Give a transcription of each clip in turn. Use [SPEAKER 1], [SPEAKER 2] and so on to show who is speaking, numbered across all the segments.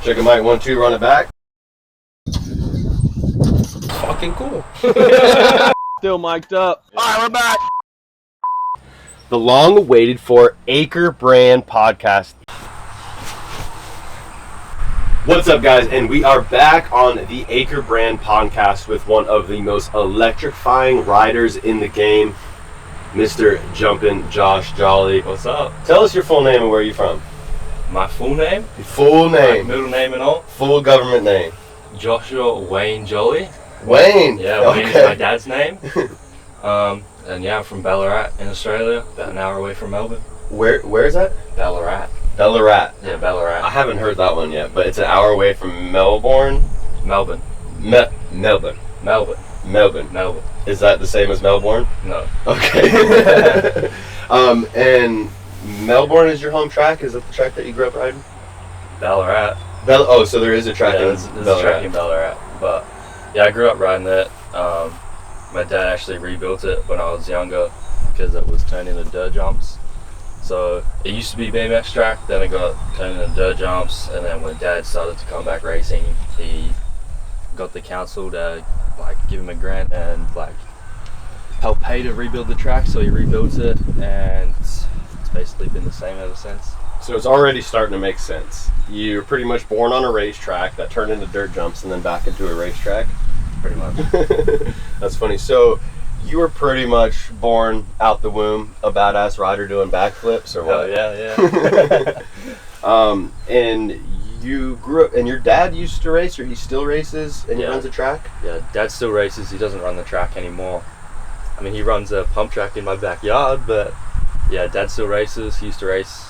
[SPEAKER 1] Check a mic, 1, 2, run it back.
[SPEAKER 2] Fucking cool.
[SPEAKER 3] Still mic'd up.
[SPEAKER 1] Alright, we're back. The long-awaited for AkerBrand podcast. What's up, guys? And we are back on the AkerBrand podcast with one of the most electrifying riders in the game, Mr. Jumpin' Josh Jolly.
[SPEAKER 2] What's up?
[SPEAKER 1] Tell us your full name and where you're from.
[SPEAKER 2] My full name?
[SPEAKER 1] Your full name.
[SPEAKER 2] My middle name and all?
[SPEAKER 1] Full government name.
[SPEAKER 2] Joshua Wayne Jolly.
[SPEAKER 1] Wayne?
[SPEAKER 2] Yeah, Wayne is my dad's name. And yeah, I'm from Ballarat in Australia, about an hour away from Melbourne.
[SPEAKER 1] Where is that?
[SPEAKER 2] Ballarat.
[SPEAKER 1] Ballarat.
[SPEAKER 2] Yeah, Ballarat.
[SPEAKER 1] I haven't heard that one yet, but it's an hour away from Melbourne.
[SPEAKER 2] Melbourne.
[SPEAKER 1] Melbourne.
[SPEAKER 2] Melbourne.
[SPEAKER 1] Melbourne.
[SPEAKER 2] Melbourne.
[SPEAKER 1] Is that the same as Melbourne?
[SPEAKER 2] No.
[SPEAKER 1] Okay. And Melbourne is your home track? Is that the track that you grew up riding?
[SPEAKER 2] Ballarat.
[SPEAKER 1] Oh, so there is a track
[SPEAKER 2] Yeah,
[SPEAKER 1] in
[SPEAKER 2] there's
[SPEAKER 1] Ballarat.
[SPEAKER 2] a track in Ballarat. But yeah, I grew up riding it. My dad actually rebuilt it when I was younger because it was turned into dirt jumps. So it used to be BMX track, then it got turned into dirt jumps, and then when Dad started to come back racing, he got the council to give him a grant and help pay to rebuild the track. So he rebuilt it, and it's basically been the same ever since.
[SPEAKER 1] So it's already starting to make sense. You're pretty much born on a racetrack that turned into dirt jumps and then back into a racetrack.
[SPEAKER 2] Pretty much.
[SPEAKER 1] That's funny. So you were pretty much born out the womb a badass rider doing backflips, or what?
[SPEAKER 2] Oh, yeah.
[SPEAKER 1] And you grew up, and your dad used to race, or he still races, and he
[SPEAKER 2] Yeah.
[SPEAKER 1] runs a track?
[SPEAKER 2] Yeah, Dad still races. He doesn't run the track anymore. I mean, he runs a pump track in my backyard, but yeah, Dad still races. He used to race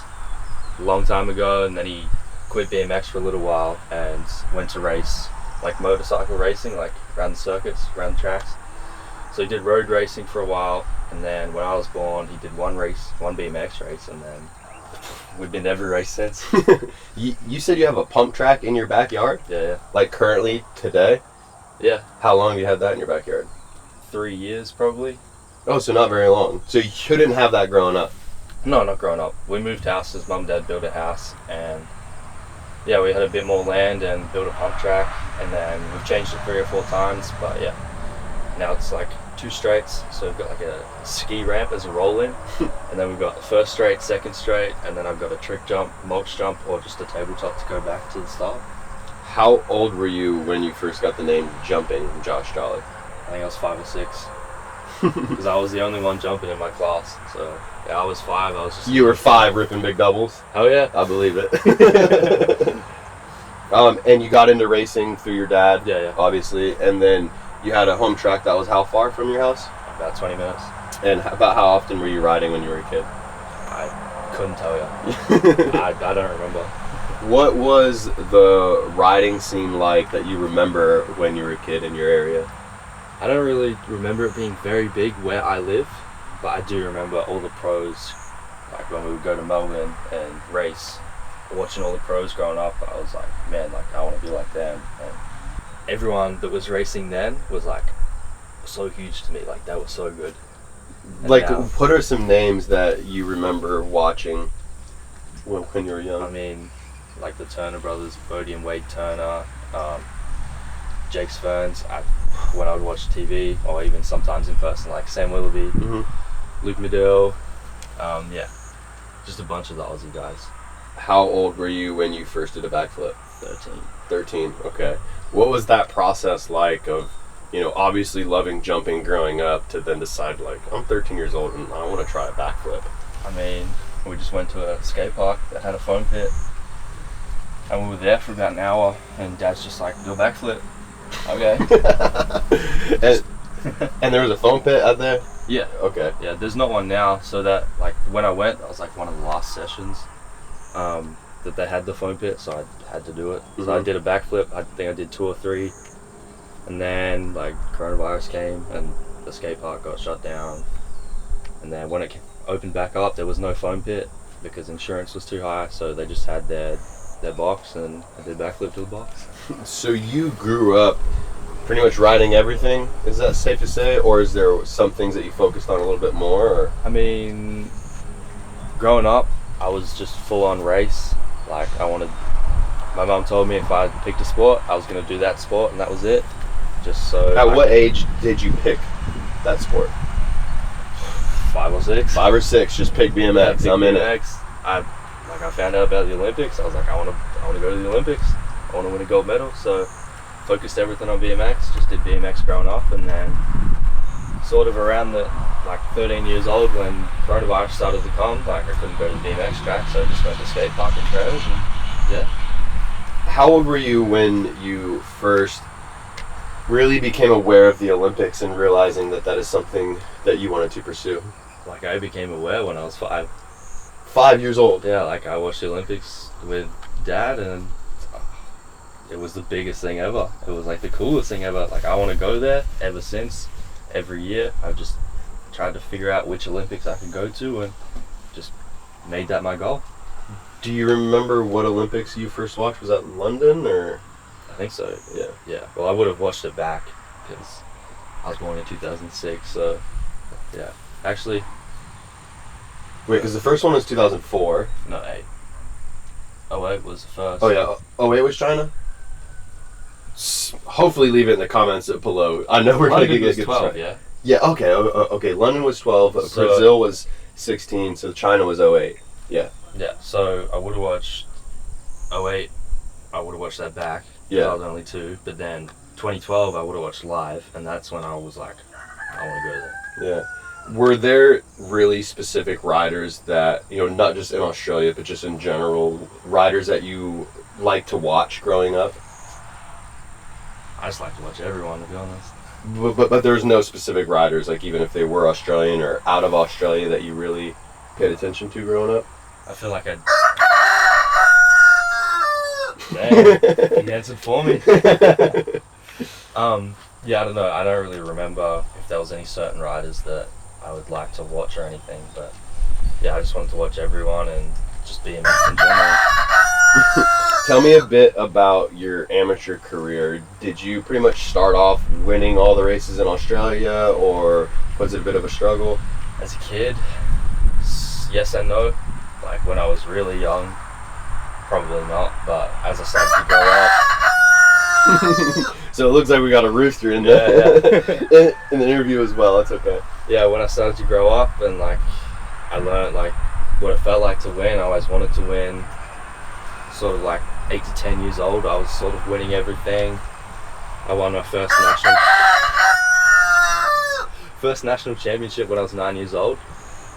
[SPEAKER 2] a long time ago, and then he quit BMX for a little while and went to race motorcycle racing, around the circuits, around the tracks. So he did road racing for a while, and then when I was born, he did one BMX race, and then we've been to every race since.
[SPEAKER 1] You said you have a pump track in your backyard?
[SPEAKER 2] Yeah.
[SPEAKER 1] Like currently, today?
[SPEAKER 2] Yeah.
[SPEAKER 1] How long have you had that in your backyard?
[SPEAKER 2] 3 years, probably.
[SPEAKER 1] Oh, so not very long. So you couldn't have that growing up?
[SPEAKER 2] No, not growing up. We moved houses. Mum and Dad built a house, and yeah, we had a bit more land and built a pump track, and then we've changed it 3 or 4 times, but yeah, now it's 2 straights, so we've got a ski ramp as a roll-in, and then we've got the first straight, second straight, and then I've got a trick jump, mulch jump, or just a tabletop to go back to the start.
[SPEAKER 1] How old were you when you first got the name Jumpin' Josh Jolly?
[SPEAKER 2] I think I was 5 or 6, because I was the only one jumping in my class, so yeah, I was 5, I was just...
[SPEAKER 1] You were 5 ripping big doubles?
[SPEAKER 2] Oh yeah.
[SPEAKER 1] I believe it. And you got into racing through your dad,
[SPEAKER 2] Yeah.
[SPEAKER 1] obviously, and then you had a home track that was how far from your house?
[SPEAKER 2] About 20 minutes.
[SPEAKER 1] And about how often were you riding when you were a kid?
[SPEAKER 2] I couldn't tell you. I don't remember.
[SPEAKER 1] What was the riding scene like that you remember when you were a kid in your area?
[SPEAKER 2] I don't really remember it being very big where I live, but I do remember all the pros, when we would go to Melbourne and race, watching all the pros growing up. I was like, man, I want to be like them. And everyone that was racing then was so huge to me, they were so good. And now,
[SPEAKER 1] what are some names that you remember watching when you were young?
[SPEAKER 2] I mean, the Turner brothers, Bodie and Wade Turner, Jake Ferns, when I would watch TV, or even sometimes in person, Sam Willoughby, Luke Medill, yeah, just a bunch of the Aussie guys.
[SPEAKER 1] How old were you when you first did a backflip?
[SPEAKER 2] 13.
[SPEAKER 1] 13, okay. What was that process like of, obviously loving jumping growing up to then decide, I'm 13 years old and I want to try a backflip?
[SPEAKER 2] I mean, we just went to a skate park that had a foam pit, and we were there for about an hour, and Dad's just do a backflip. Okay.
[SPEAKER 1] and there was a foam pit out there?
[SPEAKER 2] Yeah.
[SPEAKER 1] Okay.
[SPEAKER 2] Yeah, there's not one now, so that, when I went, that was one of the last sessions that they had the foam pit, so I had to do it. So I did a backflip. I think I did 2 or 3, and then coronavirus came and the skate park got shut down, and then when it opened back up, there was no foam pit because insurance was too high, so they just had their box, and I did backflip to the box.
[SPEAKER 1] So you grew up pretty much riding everything, is that safe to say, or is there some things that you focused on a little bit more? Or?
[SPEAKER 2] I mean, growing up, I was just full on race. I wanted my mom told me if I picked a sport, I was going to do that sport, and that was it. Just so.
[SPEAKER 1] At what age did you pick that sport?
[SPEAKER 2] 5 or 6.
[SPEAKER 1] 5 or 6. Just pick BMX. I'm in it.
[SPEAKER 2] I found out about the Olympics. I was like, I want to go to the Olympics. I want to win a gold medal. So focused everything on BMX. Just did BMX growing up, and then sort of around 13 years old when coronavirus started to come, I couldn't go to the BMX track, so I just went to skate park and trails, and yeah.
[SPEAKER 1] How old were you when you first really became aware of the Olympics and realizing that is something that you wanted to pursue?
[SPEAKER 2] I became aware when I was 5.
[SPEAKER 1] 5 years old?
[SPEAKER 2] Yeah, I watched the Olympics with Dad, and it was the biggest thing ever. It was the coolest thing ever. I want to go there. Ever since, every year, I've just tried to figure out which Olympics I could go to and just made that my goal.
[SPEAKER 1] Do you remember what Olympics you first watched? Was that London or?
[SPEAKER 2] I think so.
[SPEAKER 1] Yeah.
[SPEAKER 2] Well, I would have watched it back because I was born in 2006. So yeah, actually.
[SPEAKER 1] Wait, because the first one was 2004.
[SPEAKER 2] No, 8. 08 was the first.
[SPEAKER 1] Oh yeah, 08 was China. Hopefully, leave it in the comments below. I know we're
[SPEAKER 2] London
[SPEAKER 1] gonna
[SPEAKER 2] was
[SPEAKER 1] get
[SPEAKER 2] 12. Yeah.
[SPEAKER 1] Yeah. Okay. Okay. London was 12.
[SPEAKER 2] So,
[SPEAKER 1] Brazil was 16. So China was 08. Yeah.
[SPEAKER 2] Yeah. So I would have watched 08. I would have watched that back.
[SPEAKER 1] Yeah.
[SPEAKER 2] I was only 2, but then 2012 I would have watched live, and that's when I was like, I want to go there.
[SPEAKER 1] Yeah. Were there really specific riders that, not just in Australia, but just in general, riders that you like to watch growing up?
[SPEAKER 2] I just like to watch everyone, to be honest.
[SPEAKER 1] But there's no specific riders, even if they were Australian or out of Australia, that you really paid attention to growing up?
[SPEAKER 2] I feel like Damn, he answered for me. Yeah, I don't know. I don't really remember if there was any certain riders that I would like to watch or anything, but yeah, I just wanted to watch everyone and just BMX in general.
[SPEAKER 1] Tell me a bit about your amateur career. Did you pretty much start off winning all the races in Australia, or was it a bit of a struggle?
[SPEAKER 2] As a kid, yes and no. When I was really young, probably not, but as I started to grow up.
[SPEAKER 1] So it looks like we got a rooster in
[SPEAKER 2] Yeah.
[SPEAKER 1] in the interview as well. That's okay.
[SPEAKER 2] Yeah, when I started to grow up and I learned what it felt like to win. I always wanted to win. Sort of 8 to 10 years old, I was sort of winning everything. I won my first national championship when I was 9 years old.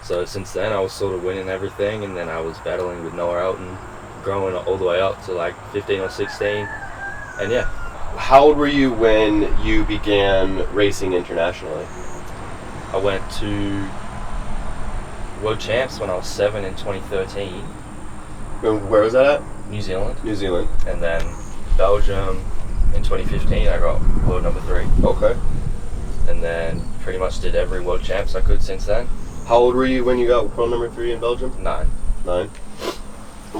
[SPEAKER 2] So since then I was sort of winning everything, and then I was battling with Noah Elton, growing all the way up to 15 or 16. And yeah.
[SPEAKER 1] How old were you when you began racing internationally?
[SPEAKER 2] I went to World Champs when I was 7 in 2013.
[SPEAKER 1] And where was that at?
[SPEAKER 2] New Zealand.
[SPEAKER 1] New Zealand.
[SPEAKER 2] And then Belgium in 2015 I got world number 3.
[SPEAKER 1] Okay.
[SPEAKER 2] And then pretty much did every World Champs I could since then.
[SPEAKER 1] How old were you when you got world number 3 in Belgium?
[SPEAKER 2] 9.
[SPEAKER 1] 9.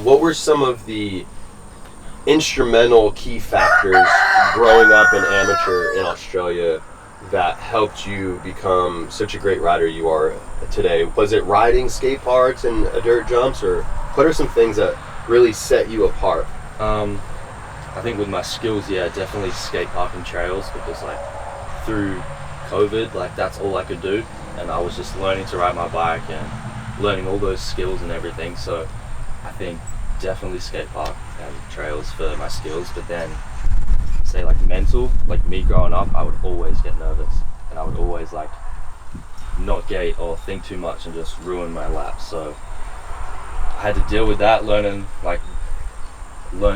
[SPEAKER 1] What were some of the instrumental key factors growing up in amateur in Australia that helped you become such a great rider you are today? Was it riding skate parks and dirt jumps, or what are some things that really set you apart?
[SPEAKER 2] I think with my skills, yeah, definitely skate park and trails, because through COVID, that's all I could do, and I was just learning to ride my bike and learning all those skills and everything. So I think definitely skate park and trails for my skills. But then say mental, me growing up, I would always get nervous, and I would always not gate or think too much and just ruin my laps. So I had to deal with that, learn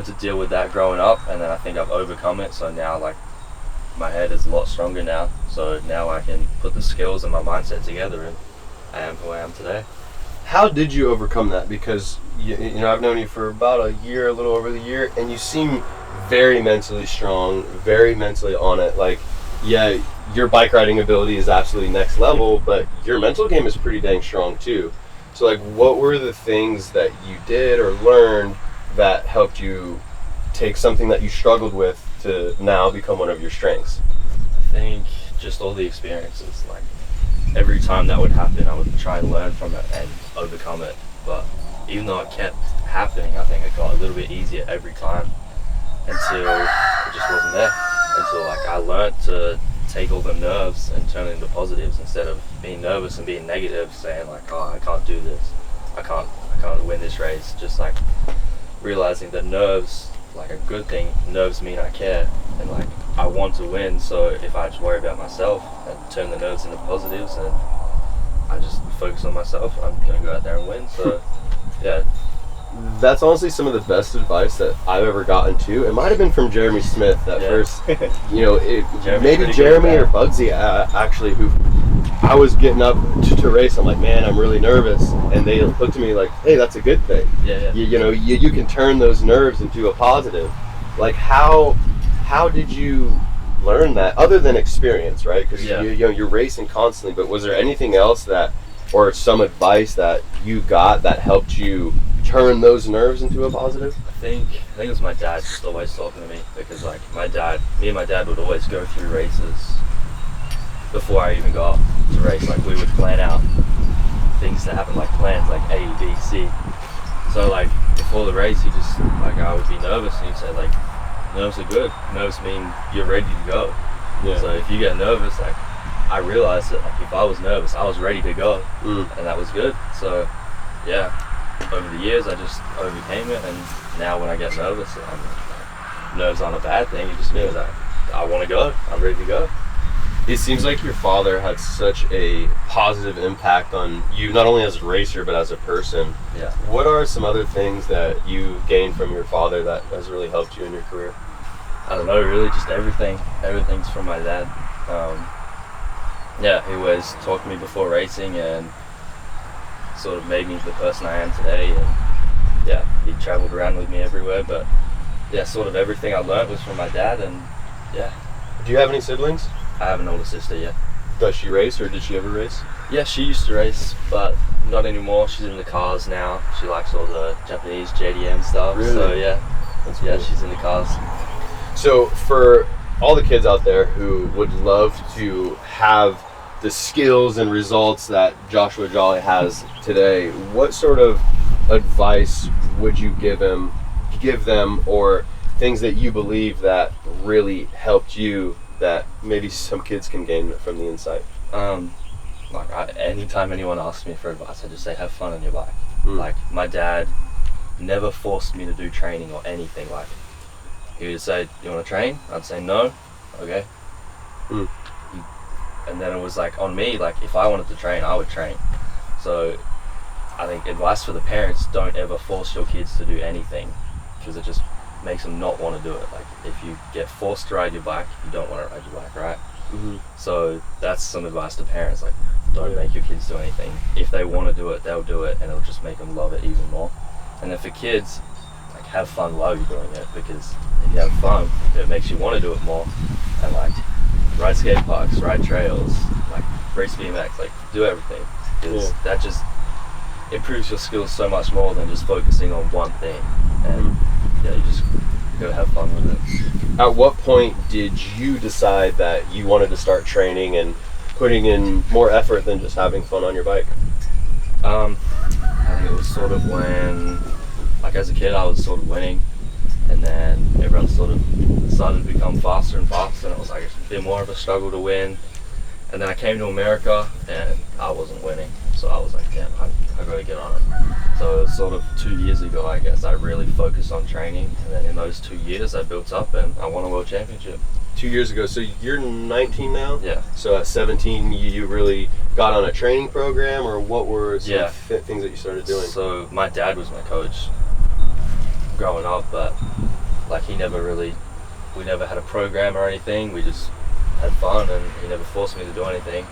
[SPEAKER 2] to deal with that growing up, and then I think I've overcome it. So now my head is a lot stronger now, so now I can put the skills and my mindset together, and I am who I am today.
[SPEAKER 1] How did you overcome that? Because I've known you for about a year, a little over the year, and you seem very mentally strong, very mentally on it. Yeah, your bike riding ability is absolutely next level, but your mental game is pretty dang strong too. So what were the things that you did or learned that helped you take something that you struggled with to now become one of your strengths?
[SPEAKER 2] I think just all the experiences. Every time that would happen, I would try and learn from it and overcome it. But even though it kept happening, I think it got a little bit easier every time. until it just wasn't there. Until like I learned to take all the nerves and turn it into positives instead of being nervous and being negative, saying like, oh, I can't do this, I can't win this race. Just like realizing that nerves, like a good thing, nerves mean I care and like I want to win. So if I just worry about myself and turn the nerves into positives and I just focus on myself, I'm gonna go out there and win. So yeah.
[SPEAKER 1] That's honestly some of the best advice that I've ever gotten too. It might have been from Jeremy Smith at first. You know, maybe Jeremy or Bugsy actually, who I was getting up to race. I'm like, man, I'm really nervous, and they looked at me like, hey, that's a good thing.
[SPEAKER 2] Yeah.
[SPEAKER 1] You know, you can turn those nerves into a positive. Like how did you learn that other than experience, right? Because you know you're racing constantly. But was there anything else that, or some advice that you got that helped you turn those nerves into a positive?
[SPEAKER 2] I think it was my dad just always talking to me, because like me and my dad would always go through races before I even got to race. Like we would plan out things to happen, like plans like A, B, C. So like before the race, he just like I would be nervous, and he'd say like, nerves are good. Nerves mean you're ready to go. Yeah. So if you get nervous, like I realized that like if I was nervous, I was ready to go, and that was good. So yeah. Over the years, I just overcame it, and now when I get nervous, nerves aren't a bad thing. It just means that I want to go. I'm ready to go.
[SPEAKER 1] It seems like your father had such a positive impact on you, not only as a racer, but as a person.
[SPEAKER 2] Yeah.
[SPEAKER 1] What are some other things that you gained from your father that has really helped you in your career?
[SPEAKER 2] I don't know, really, just everything. Everything's from my dad. He always talked to me before racing, and sort of made me the person I am today. And he traveled around with me everywhere, but sort of everything I learned was from my dad. And
[SPEAKER 1] Do you have any siblings?
[SPEAKER 2] I have an older sister.
[SPEAKER 1] Does she race, or did she ever race?
[SPEAKER 2] Yeah, she used to race, but not anymore. She's in the cars now. She likes all the Japanese JDM stuff.
[SPEAKER 1] Really?
[SPEAKER 2] So
[SPEAKER 1] That's cool.
[SPEAKER 2] She's in the cars.
[SPEAKER 1] So for all the kids out there who would love to have the skills and results that Joshua Jolly has today, what sort of advice would you give them, or things that you believe that really helped you that maybe some kids can gain from the insight?
[SPEAKER 2] Anytime anyone asks me for advice, I just say have fun on your bike. Like my dad never forced me to do training or anything. Like he would say, you want to train? I'd say no. Okay. And then it was like on me, like if I wanted to train, I would train. So I think advice for the parents, don't ever force your kids to do anything, because it just makes them not want to do it. Like if you get forced to ride your bike, you don't want to ride your bike, right? So that's some advice to parents, like don't make your kids do anything. If they want to do it, they'll do it, and it'll just make them love it even more. And then for kids, like have fun while you're doing it, because if you have fun, it makes you want to do it more. And like ride skate parks, ride trails, like race BMX, like do everything, because that just improves your skills so much more than just focusing on one thing. And you just gotta have fun with it.
[SPEAKER 1] At what point did you decide that you wanted to start training and putting in more effort than just having fun on your bike?
[SPEAKER 2] I think it was sort of when, like as a kid, I was sort of winning, and then everyone sort of started to become faster and faster, and it was like a bit more of a struggle to win. And then I came to America, and I wasn't winning, so I was like, damn, I gotta get on it. So it was sort of 2 years ago, I guess, I really focused on training, and then in those 2 years I built up and I won a world championship.
[SPEAKER 1] 2 years ago. So you're 19 now?
[SPEAKER 2] Yeah.
[SPEAKER 1] So at 17 you really got on a training program, or what were some things that you started doing?
[SPEAKER 2] So my dad was my coach growing up, but like we never had a program or anything. We just had fun, and he never forced me to do anything.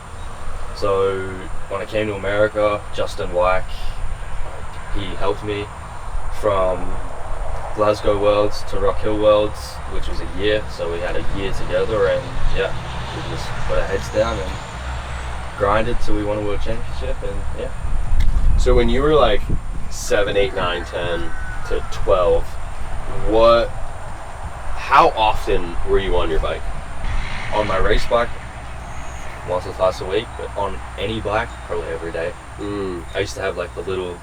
[SPEAKER 2] So when I came to America, Justin White, he helped me from Glasgow Worlds to Rock Hill Worlds, which was a year. So we had a year together, and we just put our heads down and grinded till we won a world championship. And
[SPEAKER 1] So when you were like 7, 8, 9, 10 to 12, how often were you on your bike?
[SPEAKER 2] On my race bike, once or twice a week, but on any bike, probably every day. I used to have like the little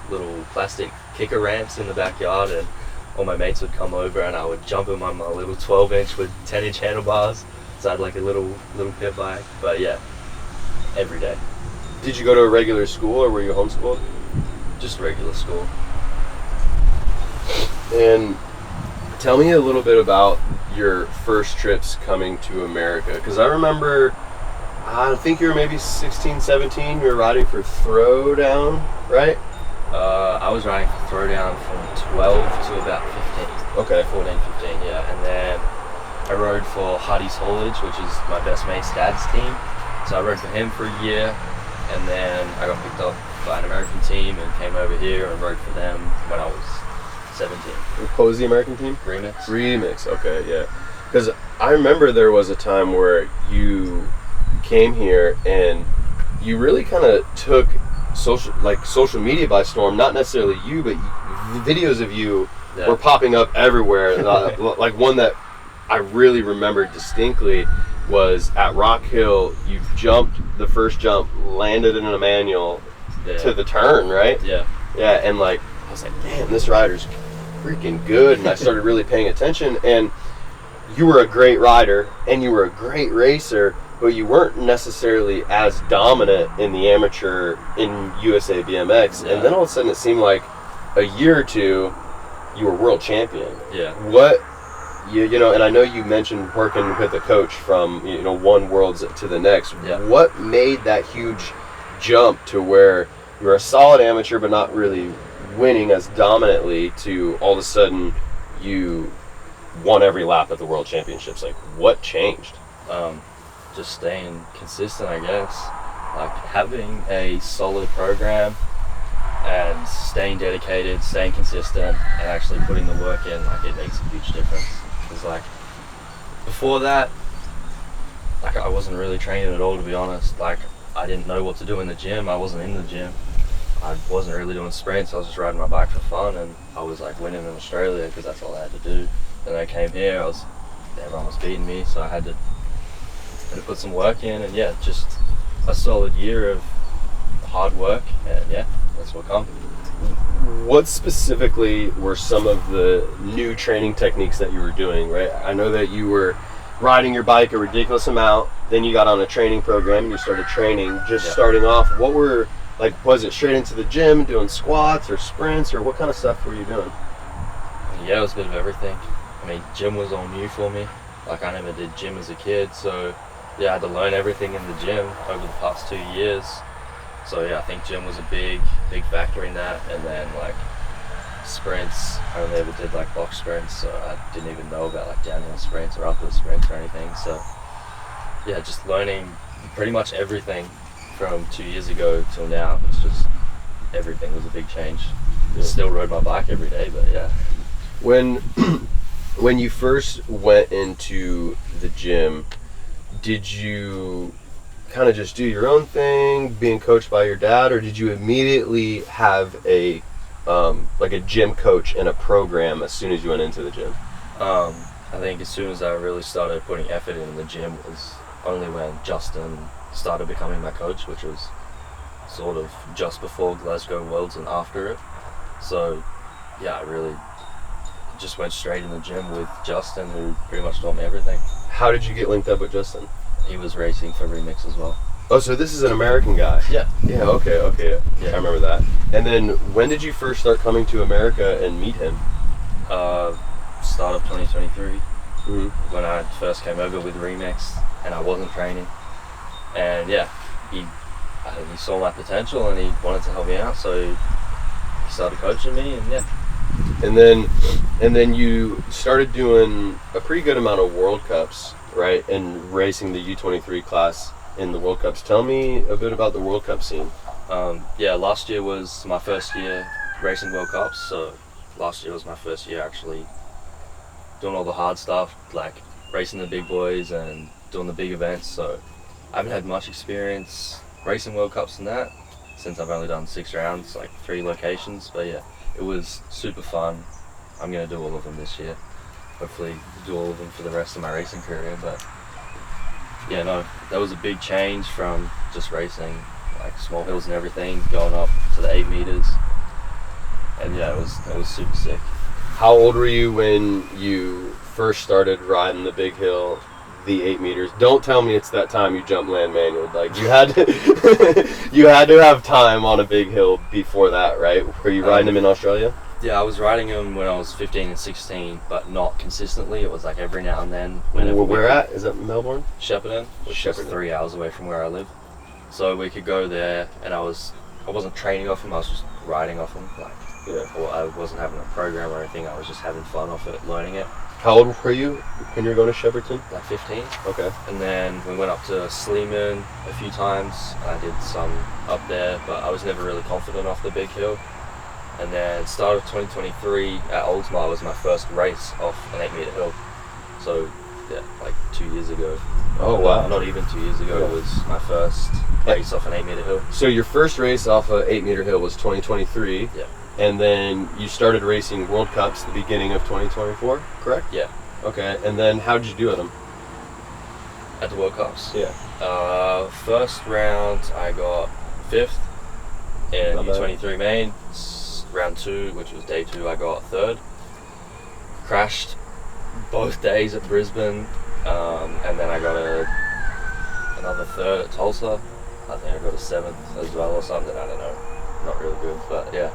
[SPEAKER 2] plastic kicker ramps in the backyard, and all my mates would come over and I would jump in my little 12-inch with 10-inch handlebars. So I had like a little pit bike. But yeah, every day.
[SPEAKER 1] Did you go to a regular school or were you homeschooled?
[SPEAKER 2] Just regular school.
[SPEAKER 1] And tell me a little bit about your first trips coming to America, because I remember, I think you were maybe 16, 17, you were riding for Throwdown, right?
[SPEAKER 2] I was riding for Throwdown from 12 to about 15.
[SPEAKER 1] Okay.
[SPEAKER 2] 14, 15, yeah. And then I rode for Hardy's Haulage, which is my best mate's dad's team. So I rode for him for a year, and then I got picked up by an American team and came over here and rode for them when I was 17.
[SPEAKER 1] What was the American team?
[SPEAKER 2] Remix.
[SPEAKER 1] Okay, yeah. Because I remember there was a time where you came here and you really kind of took social media by storm. Not necessarily you, but videos of you were popping up everywhere. Like one that I really remember distinctly was at Rock Hill. You jumped the first jump, landed in a manual to the turn, right?
[SPEAKER 2] Yeah.
[SPEAKER 1] Yeah, and like I was like, damn, this rider's freaking good, and I started really paying attention. And you were a great rider and you were a great racer, but you weren't necessarily as dominant in the amateur in USABMX. And then all of a sudden it seemed like a year or two you were world champion.
[SPEAKER 2] Yeah.
[SPEAKER 1] What you know, and I know you mentioned working with a coach from, you know, one worlds to the next.
[SPEAKER 2] Yeah.
[SPEAKER 1] What made that huge jump to where you were a solid amateur but not really winning as dominantly to all of a sudden you won every lap at the world championships? Like, what changed?
[SPEAKER 2] Just staying consistent, I guess. Like having a solid program and staying dedicated, staying consistent, and actually putting the work in, like it makes a huge difference. Because like before that, like I wasn't really training at all, to be honest. Like I didn't know what to do in the gym. I wasn't in the gym. I wasn't really doing sprints. I was just riding my bike for fun, and I was like winning in Australia because that's all I had to do. Then I came here, everyone was beating me, so I had to put some work in, and yeah, just a solid year of hard work, and yeah, that's what come.
[SPEAKER 1] What specifically were some of the new training techniques that you were doing, right? I know that you were riding your bike a ridiculous amount, then you got on a training program and you started training. Starting off, what were, like, was it straight into the gym, doing squats or sprints, or what kind of stuff were you doing?
[SPEAKER 2] Yeah, it was a bit of everything. I mean, gym was all new for me. Like, I never did gym as a kid, so yeah, I had to learn everything in the gym over the past 2 years. So yeah, I think gym was a big factor in that. And then like sprints, I only ever did like box sprints, so I didn't even know about like downhill sprints or uphill sprints or anything. So yeah, just learning pretty much everything from 2 years ago till now. It's just everything was a big change. Still rode my bike every day, but yeah.
[SPEAKER 1] When you first went into the gym, did you kind of just do your own thing, being coached by your dad, or did you immediately have a like a gym coach and a program as soon as you went into the gym?
[SPEAKER 2] I think as soon as I really started putting effort in the gym was only when Justin started becoming my coach, which was sort of just before Glasgow Worlds and after it. So yeah, I really just went straight in the gym with Justin, who pretty much taught me everything.
[SPEAKER 1] How did you get linked up with Justin?
[SPEAKER 2] He was racing for Remix as well.
[SPEAKER 1] Oh, so this is an American guy?
[SPEAKER 2] Yeah.
[SPEAKER 1] Yeah, okay.
[SPEAKER 2] Yeah.
[SPEAKER 1] I remember that. And then when did you first start coming to America and meet him?
[SPEAKER 2] Start of 2023.
[SPEAKER 1] Mm-hmm.
[SPEAKER 2] When I first came over with Remix and I wasn't training. And yeah, he saw my potential and he wanted to help me out, so he started coaching me, and yeah.
[SPEAKER 1] And then you started doing a pretty good amount of World Cups, right? And racing the U23 class in the World Cups. Tell me a bit about the World Cup scene.
[SPEAKER 2] Yeah, last year was my first year racing World Cups, so last year was my first year actually doing all the hard stuff, like racing the big boys and doing the big events. So I haven't had much experience racing World Cups and that, since I've only done 6 rounds, like 3 locations. But yeah, it was super fun. I'm going to do all of them this year. Hopefully do all of them for the rest of my racing career. But yeah, no, that was a big change from just racing like small hills and everything, going up to the 8 meters. And yeah, it was super sick.
[SPEAKER 1] How old were you when you first started riding the big hill, the 8 meters? Don't tell me it's that time you jumped land manual. Like you had to, you had to have time on a big hill before that, right? Were you riding them in Australia?
[SPEAKER 2] Yeah, I was riding them when I was 15 and 16, but not consistently. It was like every now and then.
[SPEAKER 1] Where at? Is that Melbourne?
[SPEAKER 2] Shepparton, which is 3 hours away from where I live. So we could go there, and I wasn't training off them. I was just riding off them. Like, or I wasn't having a program or anything. I was just having fun off it, learning it.
[SPEAKER 1] How old were you when you were going to Shepparton?
[SPEAKER 2] Like 15.
[SPEAKER 1] Okay.
[SPEAKER 2] And then we went up to Sleeman a few times. I did some up there, but I was never really confident off the big hill. And then start of 2023 at Oldsmar was my first race off an 8 meter hill. So yeah, like 2 years ago.
[SPEAKER 1] Oh wow.
[SPEAKER 2] Not even 2 years ago, it was my first race off an 8 meter hill.
[SPEAKER 1] So your first race off an 8 meter hill was 2023.
[SPEAKER 2] Yeah.
[SPEAKER 1] And then you started racing World Cups the beginning of 2024, correct?
[SPEAKER 2] Yeah.
[SPEAKER 1] Okay, and then how did you do at them?
[SPEAKER 2] At the World Cups?
[SPEAKER 1] Yeah.
[SPEAKER 2] First round I got 5th in
[SPEAKER 1] Not bad.
[SPEAKER 2] U23 main. Round 2, which was day 2, I got 3rd. Crashed both days at Brisbane, and then I got another 3rd at Tulsa. I think I got a 7th as well or something, I don't know. Not really good, but yeah.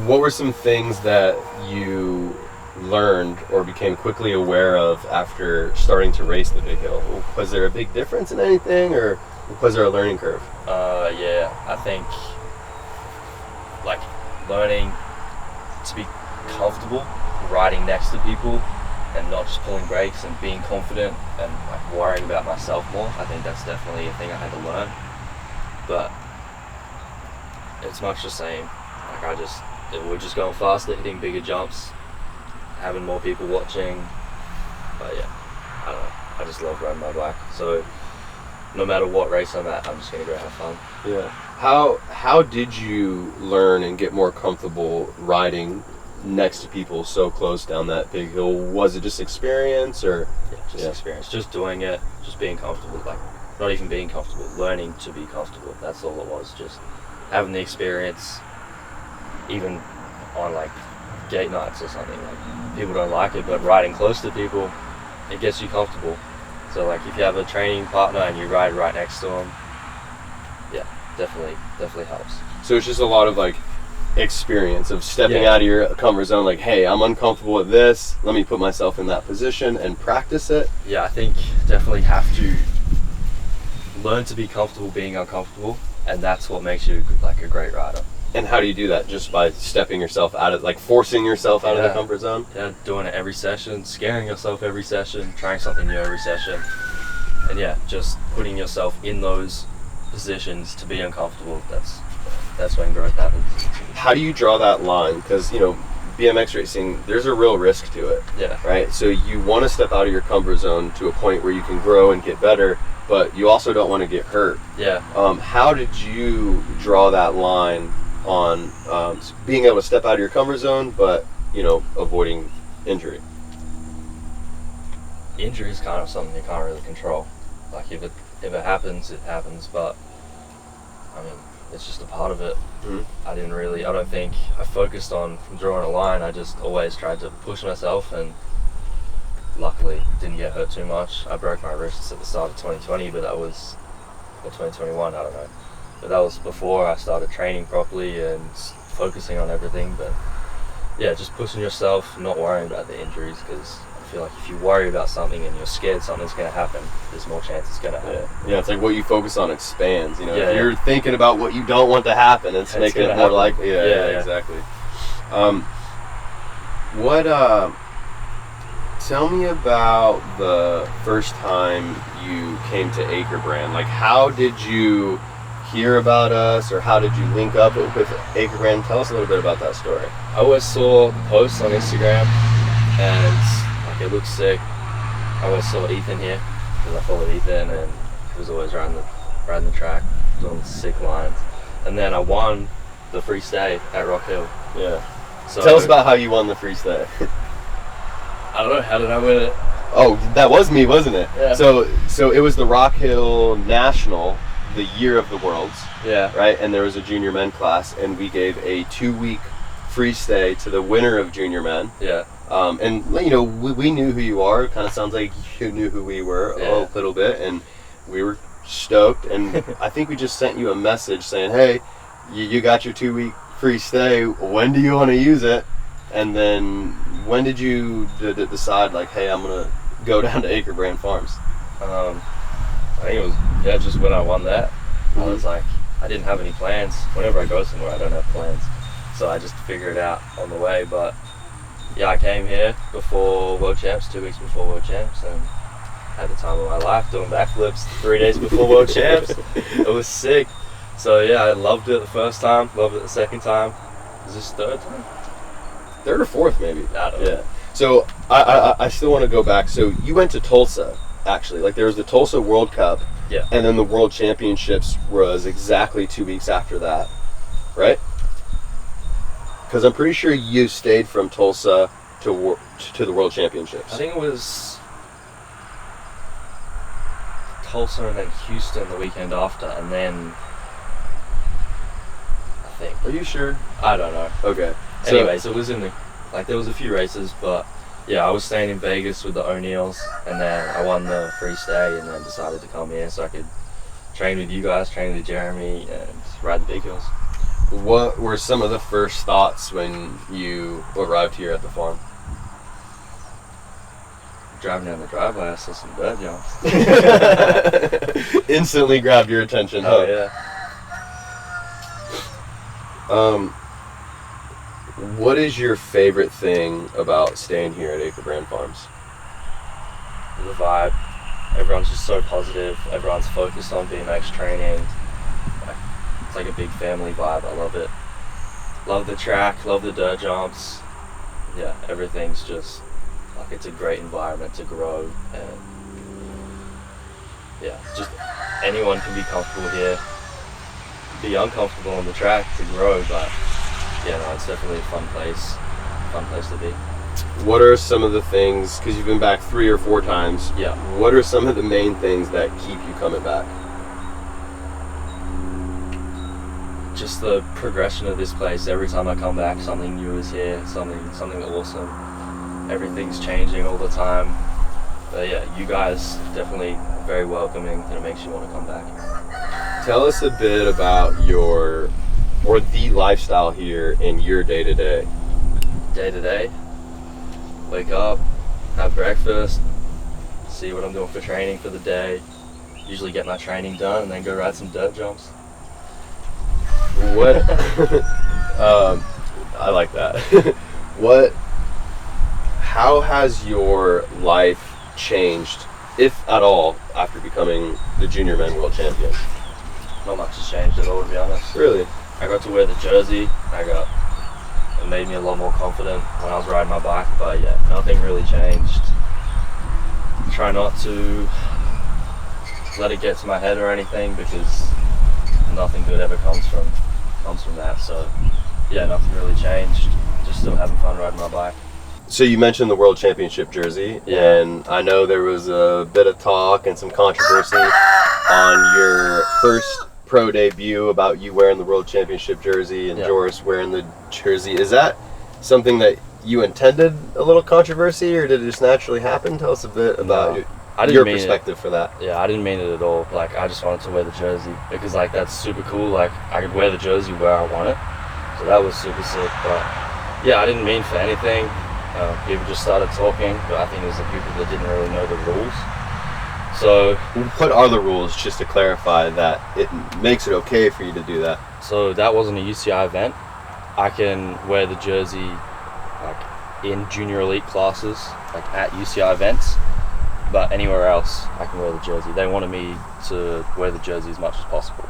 [SPEAKER 1] What were some things that you learned or became quickly aware of after starting to race the big hill? Was there a big difference in anything, or was there a learning curve?
[SPEAKER 2] Yeah, I think like learning to be comfortable riding next to people and not just pulling brakes and being confident and like worrying about myself more. I think that's definitely a thing I had to learn. But it's much the same. Like we're just going faster, hitting bigger jumps, having more people watching. But yeah, I don't know. I just love riding my bike. So no matter what race I'm at, I'm just gonna go have fun.
[SPEAKER 1] Yeah. How did you learn and get more comfortable riding next to people so close down that big hill? Was it just experience, or?
[SPEAKER 2] Yeah, just experience. Just doing it, just being comfortable. Like, not even being comfortable, learning to be comfortable. That's all it was. Just having the experience, even on like gate nights or something. Like, people don't like it, but riding close to people, it gets you comfortable. So like if you have a training partner and you ride right next to them, yeah, definitely helps.
[SPEAKER 1] So it's just a lot of like experience of stepping out of your comfort zone, like, hey, I'm uncomfortable with this, let me put myself in that position and practice it.
[SPEAKER 2] Yeah, I think definitely have to learn to be comfortable being uncomfortable, and that's what makes you like a great rider.
[SPEAKER 1] And how do you do that? Just by stepping yourself out of, like, forcing yourself out of the comfort zone?
[SPEAKER 2] Yeah, doing it every session, scaring yourself every session, trying something new every session. And yeah, just putting yourself in those positions to be uncomfortable. That's when growth happens.
[SPEAKER 1] How do you draw that line? Because, you know, BMX racing, there's a real risk to it.
[SPEAKER 2] Yeah.
[SPEAKER 1] Right? So you want to step out of your comfort zone to a point where you can grow and get better, but you also don't want to get hurt.
[SPEAKER 2] Yeah.
[SPEAKER 1] How did you draw that line on being able to step out of your comfort zone, but, you know, avoiding injury?
[SPEAKER 2] Injury is kind of something you can't really control. Like if it happens, it happens. But I mean, it's just a part of it.
[SPEAKER 1] Mm-hmm.
[SPEAKER 2] I don't think I focused on drawing a line. I just always tried to push myself, and luckily didn't get hurt too much. I broke my wrists at the start of 2020, but that was, or 2021, I don't know. But that was before I started training properly and focusing on everything. But yeah, just pushing yourself, not worrying about the injuries, because I feel like if you worry about something and you're scared something's going to happen, there's more chance it's going to happen.
[SPEAKER 1] Yeah, it's like what you focus on expands. You know, if you're thinking about what you don't want to happen, it's making it more likely. Yeah, exactly. Tell me about the first time you came to AkerBrand. Like, how did you hear about us, or how did you link up with AkerBrand? Tell us a little bit about that story.
[SPEAKER 2] I always saw the posts on Instagram, and like it looked sick. I always saw Ethan here, because I followed Ethan, and he was always riding the track, doing sick lines. And then I won the free stay at Rock Hill.
[SPEAKER 1] Yeah.
[SPEAKER 2] So,
[SPEAKER 1] tell us about how you won the free stay.
[SPEAKER 2] I don't know, how did I win it?
[SPEAKER 1] Oh, that was me, wasn't it?
[SPEAKER 2] Yeah.
[SPEAKER 1] So it was the Rock Hill National, the year of the Worlds.
[SPEAKER 2] Yeah.
[SPEAKER 1] Right, and there was a junior men class, and we gave a 2-week free stay to the winner of Junior Men.
[SPEAKER 2] Yeah.
[SPEAKER 1] And you know, we knew who you are. Kind of sounds like you knew who we were a little bit, and we were stoked. And I think we just sent you a message saying, "Hey, you got your 2-week free stay. When do you want to use it?" And then when did you decide, like, "Hey, I'm gonna go down to AkerBrand Farms"?
[SPEAKER 2] I think it was just when I won that. I was like, I didn't have any plans. Whenever I go somewhere, I don't have plans, so I just figure it out on the way. But yeah, I came here before World Champs, 2 weeks before World Champs, and had the time of my life doing backflips 3 days before World Champs. It was sick. So yeah, I loved it the first time, loved it the second time. Is this third time?
[SPEAKER 1] Third or fourth, maybe.
[SPEAKER 2] I don't know.
[SPEAKER 1] Yeah. So I still want to go back. So you went to Tulsa, actually. Like, there was the Tulsa World Cup.
[SPEAKER 2] Yeah.
[SPEAKER 1] And then the World Championships was exactly 2 weeks after that, right? Because I'm pretty sure you stayed from Tulsa to the World Championships.
[SPEAKER 2] I think it was Tulsa and then Houston the weekend after, and then I think.
[SPEAKER 1] Are you sure?
[SPEAKER 2] I don't know.
[SPEAKER 1] Okay.
[SPEAKER 2] Anyways, it was in the, like, there was a few races, but yeah, I was staying in Vegas with the O'Neills, and then I won the free stay, and then decided to come here so I could train with you guys, train with Jeremy, and ride the big hills.
[SPEAKER 1] What were some of the first thoughts when you arrived here at the farm?
[SPEAKER 2] Driving down the driveway, I saw some bird jumps.
[SPEAKER 1] Instantly grabbed your attention, huh?
[SPEAKER 2] Oh yeah.
[SPEAKER 1] What is your favorite thing about staying here at AkerBrand Farms?
[SPEAKER 2] The vibe. Everyone's just so positive. Everyone's focused on BMX training. It's like a big family vibe. I love it. Love the track. Love the dirt jumps. Yeah, everything's just like, it's a great environment to grow, and yeah, just anyone can be comfortable here. Be uncomfortable on the track to grow, but yeah, no, it's definitely a fun place to be.
[SPEAKER 1] What are some of the things, because you've been back 3 or 4 times,
[SPEAKER 2] Yeah.
[SPEAKER 1] what are some of the main things that keep you coming back?
[SPEAKER 2] Just the progression of this place. Every time I come back, something new is here, something awesome. Everything's changing all the time. But yeah, you guys definitely very welcoming, and it makes you want to come back.
[SPEAKER 1] Tell us a bit about the lifestyle here in your day-to-day.
[SPEAKER 2] Day to day, wake up, have breakfast, see what I'm doing for training for the day, usually get my training done, and then go ride some dirt jumps.
[SPEAKER 1] What? I like that. How has your life changed, if at all, after becoming the Junior Men World Champion?
[SPEAKER 2] Not much has changed at all, to be honest.
[SPEAKER 1] Really?
[SPEAKER 2] I got to wear the jersey. It made me a lot more confident when I was riding my bike, but yeah, nothing really changed. Try not to let it get to my head or anything, because nothing good ever comes from that. So yeah, nothing really changed. Just still having fun riding my bike.
[SPEAKER 1] So you mentioned the World Championship jersey,
[SPEAKER 2] Yeah.
[SPEAKER 1] and I know there was a bit of talk and some controversy on your first pro debut about you wearing the World Championship jersey and
[SPEAKER 2] Yeah.
[SPEAKER 1] Joris wearing the jersey. Is that something that you intended a little controversy, or did it just naturally happen? Tell us a bit about your perspective for that.
[SPEAKER 2] Yeah, I didn't mean it at all. Like, I just wanted to wear the jersey because, like, that's super cool. Like, I could wear the jersey where I want it, so that was super sick. But yeah, I didn't mean for anything. People just started talking, but I think it was the people that didn't really know the rules. So
[SPEAKER 1] What are the rules, just to clarify that it makes it okay for you to do that?
[SPEAKER 2] So that wasn't a UCI event. I can wear the jersey like in junior elite classes, like at UCI events, but anywhere else I can wear the jersey. They wanted me to wear the jersey as much as possible.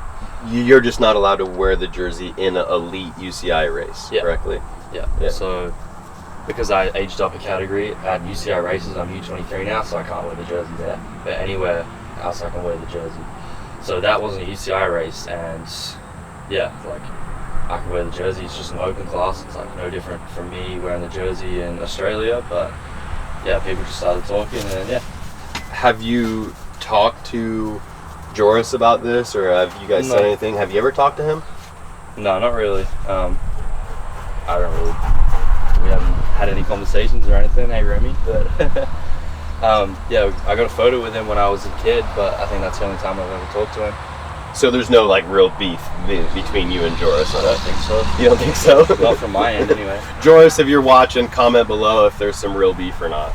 [SPEAKER 1] You're just not allowed to wear the jersey in an elite UCI race,
[SPEAKER 2] Yeah.
[SPEAKER 1] correctly?
[SPEAKER 2] Yeah.
[SPEAKER 1] Yeah.
[SPEAKER 2] So because I aged up a category at UCI races, I'm U23 now, so I can't wear the jersey there. But anywhere else I can wear the jersey. So that wasn't a UCI race, and yeah, like I can wear the jersey. It's just an open class. It's like no different from me wearing the jersey in Australia. But yeah, people just started talking, and yeah.
[SPEAKER 1] Have you talked to Joris about this, or have you guys said
[SPEAKER 2] No.
[SPEAKER 1] anything? Have you ever talked to him?
[SPEAKER 2] No, not really. I don't really. We haven't had any conversations or anything. Hey, Remy, but yeah, I got a photo with him when I was a kid, but I think that's the only time I've ever talked to him.
[SPEAKER 1] So there's no like real beef between you and Joris?
[SPEAKER 2] I don't think so.
[SPEAKER 1] You don't think so?
[SPEAKER 2] Not from my end, anyway.
[SPEAKER 1] Joris, if you're watching, comment below if there's some real beef or not.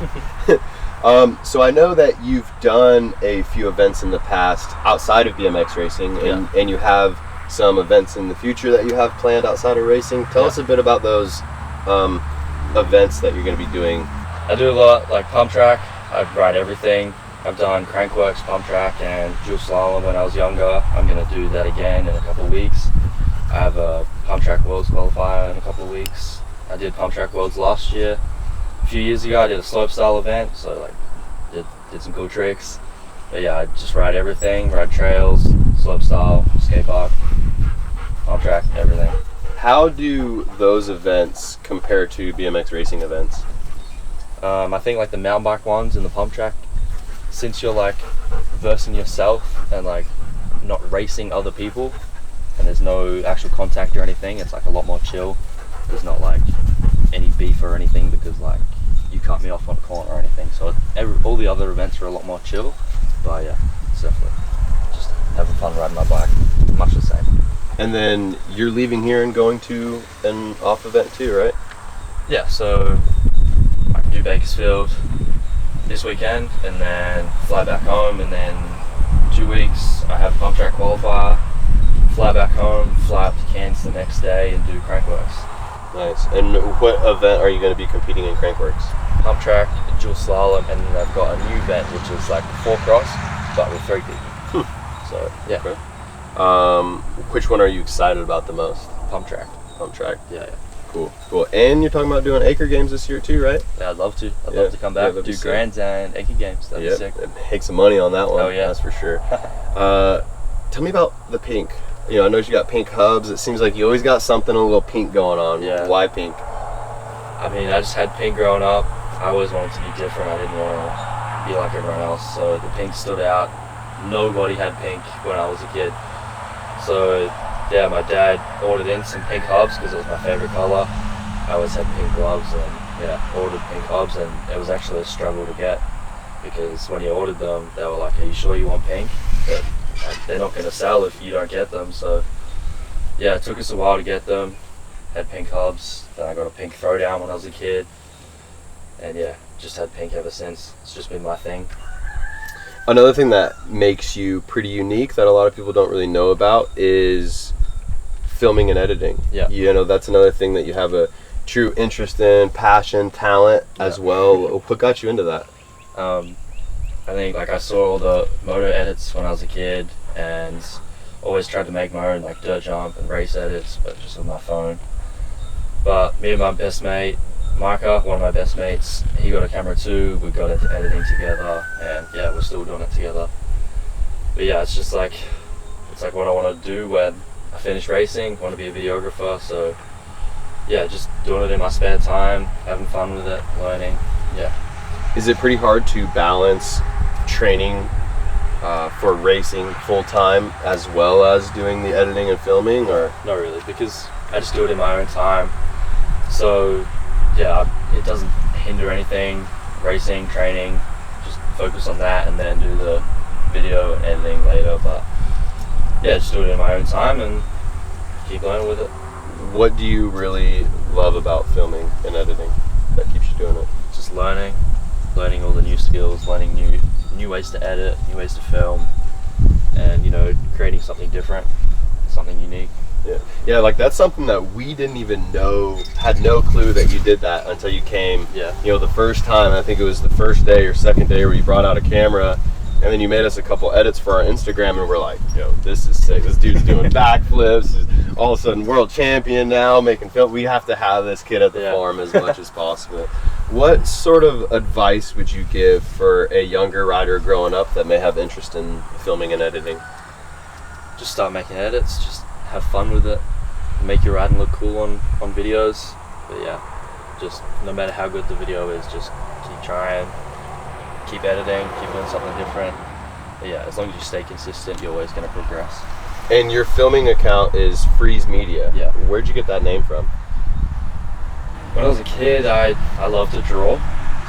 [SPEAKER 1] So I know that you've done a few events in the past outside of BMX racing, and you have some events in the future that you have planned outside of racing. Tell us a bit about those events that you're going to be doing.
[SPEAKER 2] I do a lot, like pump track. I ride everything. I've done crankworks, pump track, and dual slalom when I was younger. I'm going to do that again in a couple of weeks. I have a pump track worlds qualifier in a couple of weeks. I did pump track worlds last year. A few years ago I did a slopestyle event, so like did some cool tricks. But yeah, I just ride everything, ride trails, slopestyle, skate park, pump track, everything.
[SPEAKER 1] How do those events compare to BMX racing events?
[SPEAKER 2] I think like the mountain bike ones and the pump track, since you're like versing yourself and like not racing other people and there's no actual contact or anything, it's like a lot more chill. There's not like any beef or anything because like you cut me off on a corner or anything. So all the other events are a lot more chill. But yeah, it's definitely just having fun riding my bike, much the same.
[SPEAKER 1] And then you're leaving here and going to an off event too, right?
[SPEAKER 2] Yeah, so I can do Bakersfield this weekend and then fly back home, and then 2 weeks I have a pump track qualifier, fly back home, fly up to Cairns the next day and do crankworks.
[SPEAKER 1] Nice. And what event are you going to be competing in crankworks?
[SPEAKER 2] Pump track, dual slalom, and then I've got a new event which is like 4-cross but with 3 people. So yeah.
[SPEAKER 1] Okay. Which one are you excited about the most?
[SPEAKER 2] Pump track.
[SPEAKER 1] Pump track.
[SPEAKER 2] Yeah.
[SPEAKER 1] Cool. And you're talking about doing Aker games this year too, right?
[SPEAKER 2] Yeah, I'd love to. I'd love to come back, do grands and Aker games. That'd be sick.
[SPEAKER 1] Make some money on that one.
[SPEAKER 2] Oh yeah,
[SPEAKER 1] that's for sure. Tell me about the pink. You know, I noticed you got pink hubs. It seems like you always got something a little pink going on.
[SPEAKER 2] Yeah.
[SPEAKER 1] Why pink?
[SPEAKER 2] I mean, I just had pink growing up. I always wanted to be different. I didn't want to be like everyone else. So the pink stood out. Nobody had pink when I was a kid. So yeah, my dad ordered in some pink hubs because it was my favorite color. I always had pink gloves and yeah, ordered pink hubs, and it was actually a struggle to get because when you ordered them, they were like, "Are you sure you want pink?" But they're not going to sell if you don't get them. So yeah, it took us a while to get them. Had pink hubs. Then I got a pink throwdown when I was a kid, and yeah, just had pink ever since. It's just been my thing.
[SPEAKER 1] Another thing that makes you pretty unique that a lot of people don't really know about is filming and editing.
[SPEAKER 2] Yeah.
[SPEAKER 1] You know, that's another thing that you have a true interest in, passion, talent as well. What got you into that?
[SPEAKER 2] I think like I saw all the moto edits when I was a kid and always tried to make my own like dirt jump and race edits, but just on my phone. But me and my best mate, Micah, one of my best mates, he got a camera too. We got into editing together, and yeah, we're still doing it together. But yeah, it's like what I want to do when I finish racing. I want to be a videographer, so yeah, just doing it in my spare time, having fun with it, learning. Yeah.
[SPEAKER 1] Is it pretty hard to balance training for racing full time as well as doing the editing and filming, or?
[SPEAKER 2] Not really, because I just do it in my own time. So yeah, it doesn't hinder anything. Racing, training, just focus on that and then do the video and editing later. But yeah, just do it in my own time and keep learning with it.
[SPEAKER 1] What do you really love about filming and editing that keeps you doing it?
[SPEAKER 2] Just learning all the new skills, learning new ways to edit, new ways to film, and you know, creating something different, something unique.
[SPEAKER 1] Yeah, like that's something that we didn't even know, had no clue that you did that until you came.
[SPEAKER 2] Yeah.
[SPEAKER 1] You know, the first time, I think it was the first day or second day where you brought out a camera, and then you made us a couple edits for our Instagram, and we're like, yo, this is sick. This dude's doing backflips. He's all of a sudden world champion now, making film. We have to have this kid at the farm as much as possible. What sort of advice would you give for a younger rider growing up that may have interest in filming and editing?
[SPEAKER 2] Just start making edits, just have fun with it, make your riding look cool on videos. But yeah, just no matter how good the video is, just keep trying, keep editing, keep doing something different. But yeah, as long as you stay consistent, you're always going to progress.
[SPEAKER 1] And your filming account is Freeze Media.
[SPEAKER 2] Yeah.
[SPEAKER 1] Where'd you get that name from?
[SPEAKER 2] When I was a kid, I loved to draw.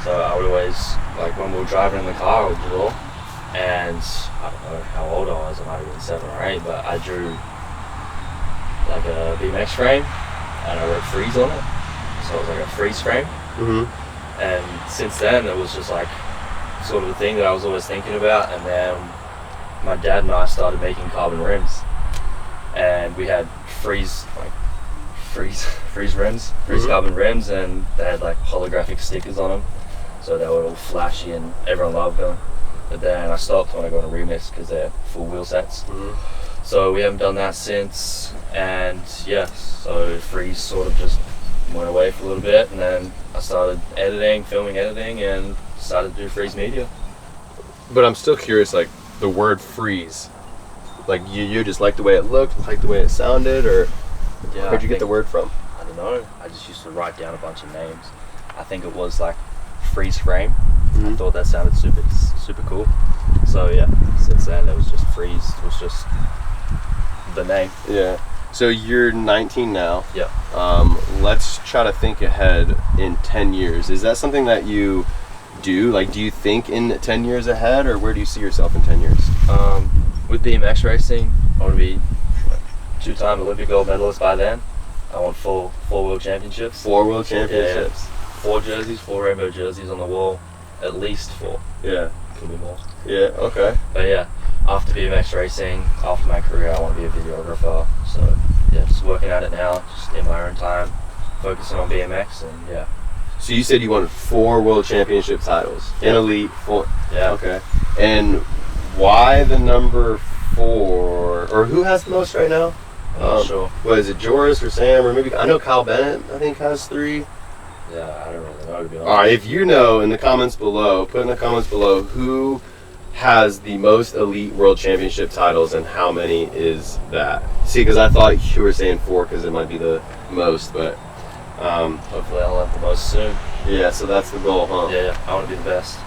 [SPEAKER 2] So I would always, like when we were driving in the car, I would draw. And I don't know how old I was, I might have been 7 or 8, but I drew like a BMX frame and I wrote freeze on it. So it was like a freeze frame.
[SPEAKER 1] Mm-hmm.
[SPEAKER 2] And since then, it was just like sort of a thing that I was always thinking about. And then my dad and I started making carbon rims. And we had freeze rims, carbon rims, and they had like holographic stickers on them. So they were all flashy and everyone loved them. But then I stopped when I got a remix because they're full wheel sets.
[SPEAKER 1] Mm-hmm.
[SPEAKER 2] So we haven't done that since, and yeah, so freeze sort of just went away for a little bit, and then I started filming editing, and started to do freeze media.
[SPEAKER 1] But I'm still curious, like the word freeze, like you just like the way it looked, like the way it sounded, or
[SPEAKER 2] Yeah,
[SPEAKER 1] where'd you get the word from?
[SPEAKER 2] I don't know. I just used to write down a bunch of names. I think it was like freeze frame. I thought that sounded super cool. So yeah, since then it was just freeze. It was just the name.
[SPEAKER 1] Yeah. So you're 19 now.
[SPEAKER 2] Yeah.
[SPEAKER 1] Let's try to think ahead in 10 years. Is that something that you do? Like, do you think in 10 years ahead, or where do you see yourself in 10 years?
[SPEAKER 2] With BMX racing, I want to be 2-time Olympic gold medalist by then. I want four world championships.
[SPEAKER 1] 4 world championships.
[SPEAKER 2] Yeah. 4 jerseys, 4 rainbow jerseys on the wall. At least 4.
[SPEAKER 1] Yeah.
[SPEAKER 2] Could be more.
[SPEAKER 1] Yeah. Okay.
[SPEAKER 2] But yeah, after BMX racing, after my career, I want to be a videographer. So yeah, just working at it now, just in my own time, focusing on BMX, and yeah.
[SPEAKER 1] So you said you wanted 4 world championship titles in elite 4.
[SPEAKER 2] Yeah.
[SPEAKER 1] Okay. And why the number 4? Or who has the most right now?
[SPEAKER 2] I'm not sure.
[SPEAKER 1] What is it, Joris or Sam, or maybe I know Kyle Bennett, I think, has 3.
[SPEAKER 2] Yeah, I don't really know, to be honest.
[SPEAKER 1] All right, if you know, in the comments below, put in the comments below who has the most elite world championship titles and how many is that. See, because I thought you were saying 4 because it might be the most, but
[SPEAKER 2] Hopefully I'll have the most soon.
[SPEAKER 1] yeah, so that's the goal, huh?
[SPEAKER 2] Yeah, I want to be the best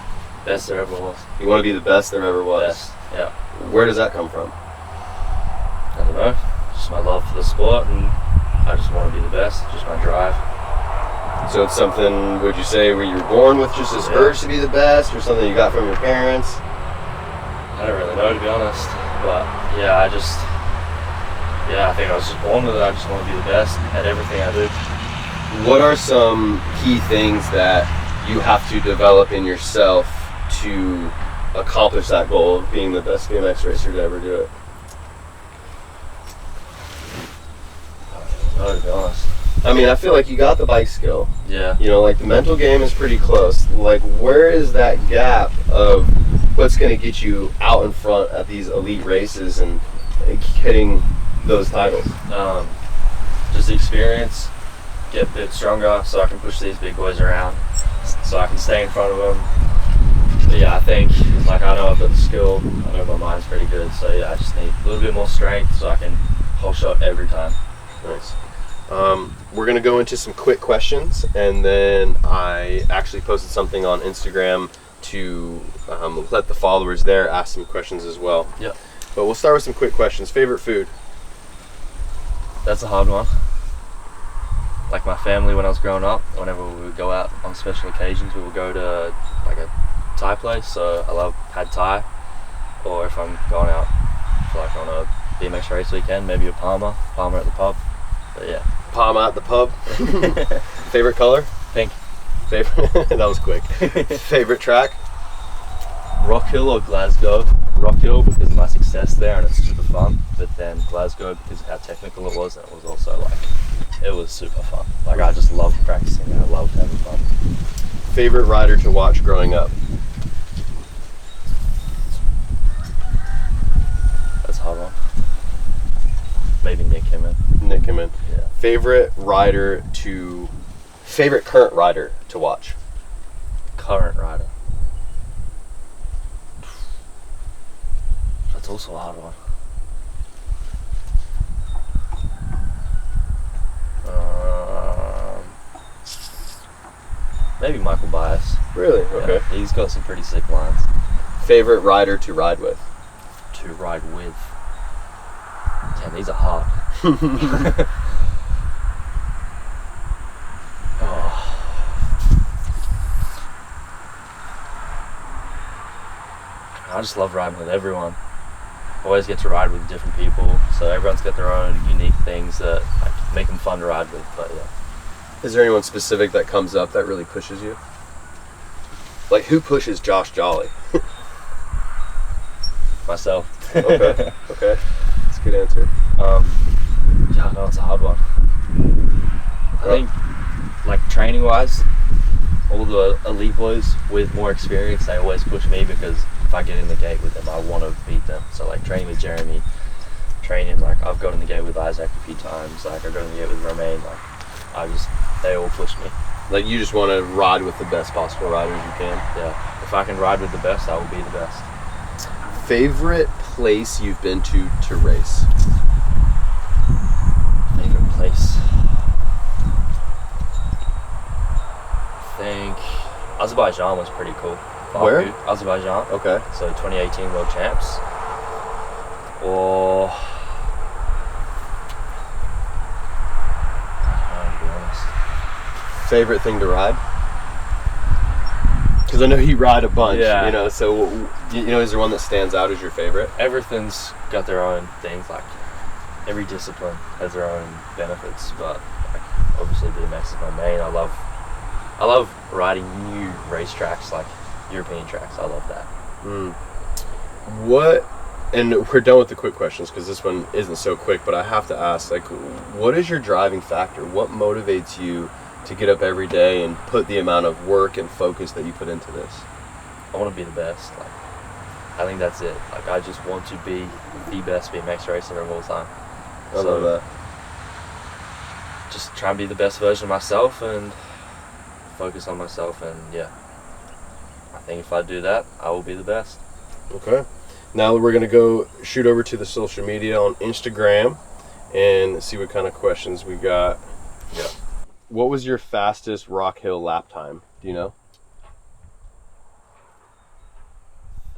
[SPEAKER 2] there ever was.
[SPEAKER 1] You want to be the best there ever was.
[SPEAKER 2] Best, yeah.
[SPEAKER 1] Where does that come from?
[SPEAKER 2] I don't know, just my love for the sport, and I just want to be the best, just my drive.
[SPEAKER 1] So it's something, would you say, where you were born with just this urge to be the best, or something you got from your parents?
[SPEAKER 2] I don't really know, to be honest, but yeah, I think I was just born with it. I just want to be the best at everything I do.
[SPEAKER 1] What are some key things that you have to develop in yourself to accomplish that goal of being the best BMX racer to ever do it?
[SPEAKER 2] I don't know, to be honest.
[SPEAKER 1] I mean, I feel like you got the bike skill.
[SPEAKER 2] Yeah.
[SPEAKER 1] You know, like the mental game is pretty close. Like, where is that gap of what's going to get you out in front at these elite races and hitting those titles?
[SPEAKER 2] Just the experience, get a bit stronger so I can push these big boys around, so I can stay in front of them. But yeah, I think, like, I know I've got the skill, I know my mind's pretty good, so yeah, I just need a little bit more strength so I can whole shot every time.
[SPEAKER 1] Nice. We're going to go into some quick questions, and then I actually posted something on Instagram to let the followers there ask some questions as well.
[SPEAKER 2] Yep.
[SPEAKER 1] But we'll start with some quick questions. Favorite food?
[SPEAKER 2] That's a hard one. Like my family, when I was growing up, whenever we would go out on special occasions, we would go to like a Thai place. So I love pad Thai, or if I'm going out for like on a BMX race weekend, maybe a Palmer at the pub. But yeah.
[SPEAKER 1] Palm at the pub. Favorite color?
[SPEAKER 2] Pink.
[SPEAKER 1] Favorite? That was quick. Favorite track?
[SPEAKER 2] Rock Hill or Glasgow. Rock Hill because of my success there and it's super fun, but then Glasgow because of how technical it was, and it was also like, it was super fun. Like I just loved practicing and I loved having fun.
[SPEAKER 1] Favorite rider to watch growing up?
[SPEAKER 2] That's a hard one. Maybe Nick Himmin.
[SPEAKER 1] Nick Himmin.
[SPEAKER 2] Yeah.
[SPEAKER 1] Favorite current rider to watch?
[SPEAKER 2] Current rider. That's also a hard one. Maybe Michael Bias.
[SPEAKER 1] Really? Okay.
[SPEAKER 2] Yeah, he's got some pretty sick lines.
[SPEAKER 1] Favorite rider to ride with?
[SPEAKER 2] To ride with. Damn, these are hard. Oh. I just love riding with everyone. Always get to ride with different people, so everyone's got their own unique things that like, make them fun to ride with. But yeah.
[SPEAKER 1] Is there anyone specific that comes up that really pushes you? Like, who pushes Josh Jolly?
[SPEAKER 2] Myself.
[SPEAKER 1] Okay. That's a good answer.
[SPEAKER 2] Yeah, no, it's a hard one. I think, like, training-wise, all the elite boys with more experience, they always push me because if I get in the gate with them, I want to beat them. So, like, training with Jeremy, like, I've got in the gate with Isaac a few times, like, I got in the gate with Romain, like, they all push me.
[SPEAKER 1] Like, you just want to ride with the best possible riders you can?
[SPEAKER 2] Yeah. If I can ride with the best, I will be the best.
[SPEAKER 1] Favorite place you've been to race?
[SPEAKER 2] Favorite place? I think Azerbaijan was pretty cool.
[SPEAKER 1] Where?
[SPEAKER 2] Azerbaijan.
[SPEAKER 1] Okay.
[SPEAKER 2] So 2018 World Champs. Or to be honest.
[SPEAKER 1] Favorite thing to ride? Because I know you ride a bunch,
[SPEAKER 2] Yeah.
[SPEAKER 1] you know, so, you know, is there one that stands out as your favorite?
[SPEAKER 2] Everything's got their own things, like every discipline has their own benefits, but like, obviously BMX is my main. I love riding new racetracks, like European tracks. I love that.
[SPEAKER 1] What, and we're done with the quick questions because this one isn't so quick, but I have to ask, like, what is your driving factor? What motivates you to get up every day and put the amount of work and focus that you put into this?
[SPEAKER 2] I want to be the best. Like, I think that's it. Like, I just want to be the best BMX racer of all time.
[SPEAKER 1] I love that.
[SPEAKER 2] Just try and be the best version of myself and focus on myself, and yeah, I think if I do that, I will be the best.
[SPEAKER 1] Okay. Now we're going to go shoot over to the social media on Instagram and see what kind of questions we got.
[SPEAKER 2] Yeah.
[SPEAKER 1] What was your fastest Rock Hill lap time? Do you know?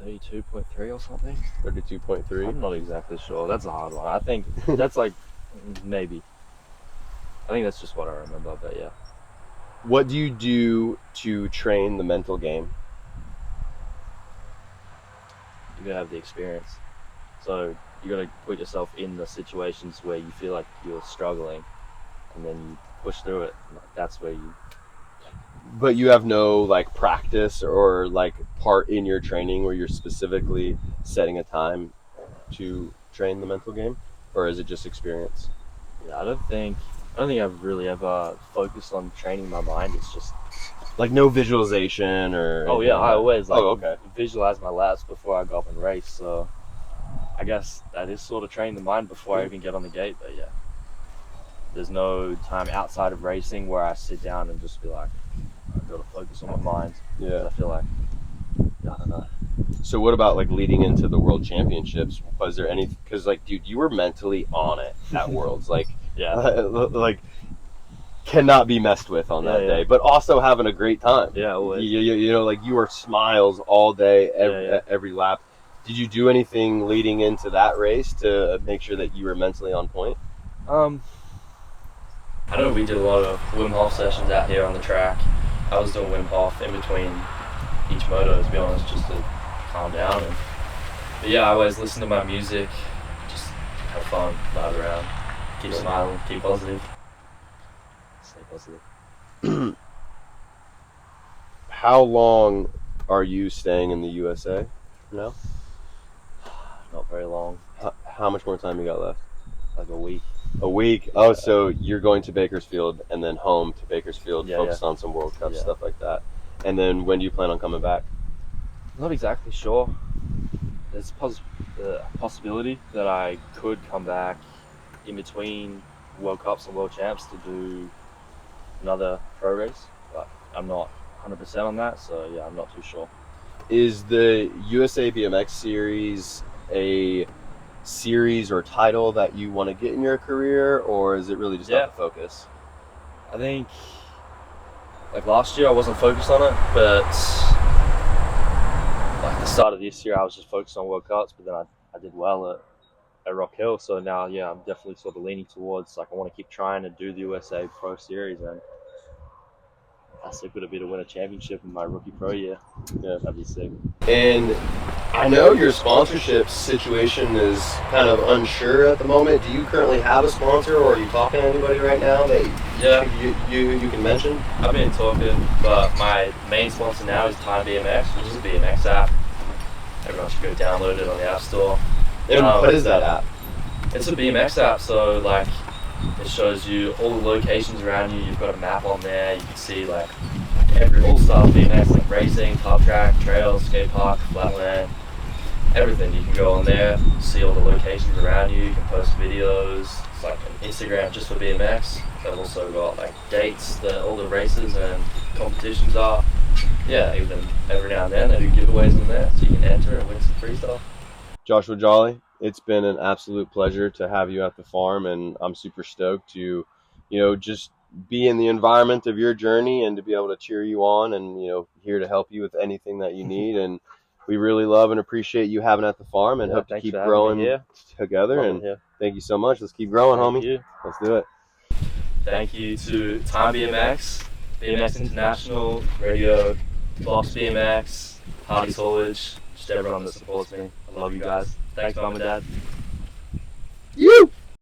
[SPEAKER 2] 32.3 or something?
[SPEAKER 1] 32.3?
[SPEAKER 2] I'm not exactly sure. That's a hard one. I think that's like, maybe. I think that's just what I remember, but yeah.
[SPEAKER 1] What do you do to train the mental game?
[SPEAKER 2] You gotta have the experience. So you gotta put yourself in the situations where you feel like you're struggling, and then you push through it. That's where you.
[SPEAKER 1] But you have no like practice or like part in your training where you're specifically setting a time to train the mental game, or is it just experience?
[SPEAKER 2] Yeah, I don't think I've really ever focused on training my mind. It's just.
[SPEAKER 1] Like no visualization or.
[SPEAKER 2] Oh yeah, I always
[SPEAKER 1] okay.
[SPEAKER 2] visualize my laps before I go up and race. So I guess that is sort of training the mind before I even get on the gate. But yeah, there's no time outside of racing where I sit down and just be like, I've got to focus on my mind.
[SPEAKER 1] Yeah.
[SPEAKER 2] I feel like, I don't know.
[SPEAKER 1] So what about like leading into the World Championships? Was there any? Because like, dude, you were mentally on it at Worlds. Like,
[SPEAKER 2] Yeah.
[SPEAKER 1] like cannot be messed with on that day, but also having a great time.
[SPEAKER 2] Yeah, always.
[SPEAKER 1] You know, like you were smiles all day, every lap. Did you do anything leading into that race to make sure that you were mentally on point?
[SPEAKER 2] I know we did a lot of Wim Hof sessions out here on the track. I was doing Wim Hof in between each moto, to be honest, just to calm down. But yeah, I always listen to my music, just have fun, vibe around, keep smiling, keep positive. Stay positive.
[SPEAKER 1] How long are you staying in the USA now?
[SPEAKER 2] Not very long,
[SPEAKER 1] How much more time you got left?
[SPEAKER 2] like a week.
[SPEAKER 1] A week. Oh, so you're going to Bakersfield and then home to Bakersfield, focused on some World Cup stuff like that. And then when do you plan on coming back?
[SPEAKER 2] Not exactly sure. There's a possibility that I could come back in between World Cups and World Champs to do another pro race, but I'm not 100% on that, so yeah, I'm not too sure.
[SPEAKER 1] Is the USABMX series a series or title that you want to get in your career, or is it really just not the focus?
[SPEAKER 2] I think, like last year I wasn't focused on it, but like the start of this year I was just focused on World Cups, but then I did well at Rock Hill, so now yeah, I'm definitely sort of leaning towards like I want to keep trying to do the USA Pro Series and That's sick would be to win a championship in my rookie pro year. Yeah, that'd be sick.
[SPEAKER 1] And I know your sponsorship situation is kind of unsure at the moment. Do you currently have a sponsor, or are you talking to anybody right now that you can mention?
[SPEAKER 2] I've been talking, but my main sponsor now is Time BMX, which is a BMX app. Everyone should go download it on the App Store.
[SPEAKER 1] And what is that app?
[SPEAKER 2] It's a BMX app, so like it shows you all the locations around you. You've got a map on there. You can see like all style BMX, like racing, pub track, trail, skate park, flatland, everything. You can go on there, see all the locations around you. You can post videos. It's like an Instagram just for BMX. They've also got like dates that all the races and competitions are. Yeah, even every now and then they do giveaways on there, so you can enter and win some free stuff.
[SPEAKER 1] Joshua Jolly, it's been an absolute pleasure to have you at the farm, and I'm super stoked to, just be in the environment of your journey and to be able to cheer you on and, here to help you with anything that you need. And we really love and appreciate you having at the farm, and hope to keep growing together. And thank you so much. Let's keep growing, homie. Let's do it.
[SPEAKER 2] Thank you to Time BMX, BMX International, Radio, Box BMX, Hardy's Haulage, just everyone that supports me. I love you guys. Thanks, Mom and Dad.
[SPEAKER 1] You!